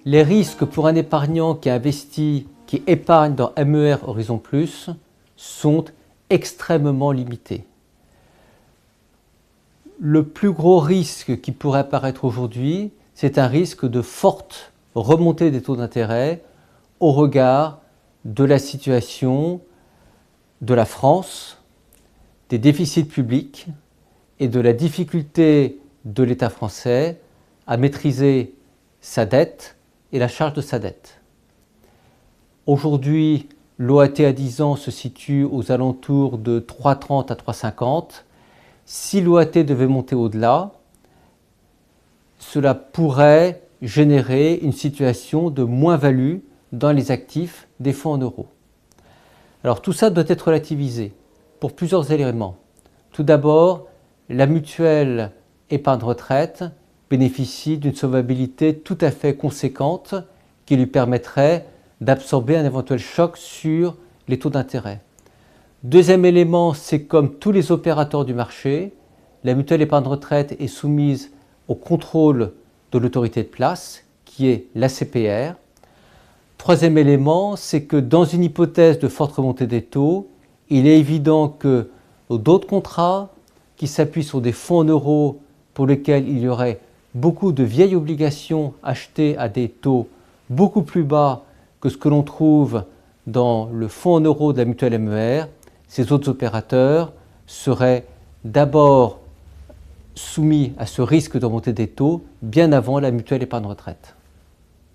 Les risques pour un épargnant qui investit, qui épargne dans MER Horizon Plus sont extrêmement limités. Le plus gros risque qui pourrait apparaître aujourd'hui, c'est un risque de forte remontée des taux d'intérêt au regard de la situation de la France, des déficits publics et de la difficulté de l'État français à maîtriser sa dette et la charge de sa dette. Aujourd'hui, l'OAT à 10 ans se situe aux alentours de 3,30 à 3,50. Si l'OAT devait monter au-delà, cela pourrait générer une situation de moins-value dans les actifs des fonds en euros. Alors tout ça doit être relativisé pour plusieurs éléments. Tout d'abord, la mutuelle épargne retraite bénéficie d'une solvabilité tout à fait conséquente qui lui permettrait d'absorber un éventuel choc sur les taux d'intérêt. Deuxième élément, c'est comme tous les opérateurs du marché, la mutuelle épargne retraite est soumise au contrôle de l'autorité de place, qui est l'ACPR. Troisième élément, c'est que dans une hypothèse de forte remontée des taux, il est évident que d'autres contrats qui s'appuient sur des fonds en euros pour lesquels il y aurait beaucoup de vieilles obligations achetées à des taux beaucoup plus bas que ce que l'on trouve dans le fonds en euros de la mutuelle MER, ces autres opérateurs seraient d'abord soumis à ce risque de remontée des taux bien avant la mutuelle épargne retraite.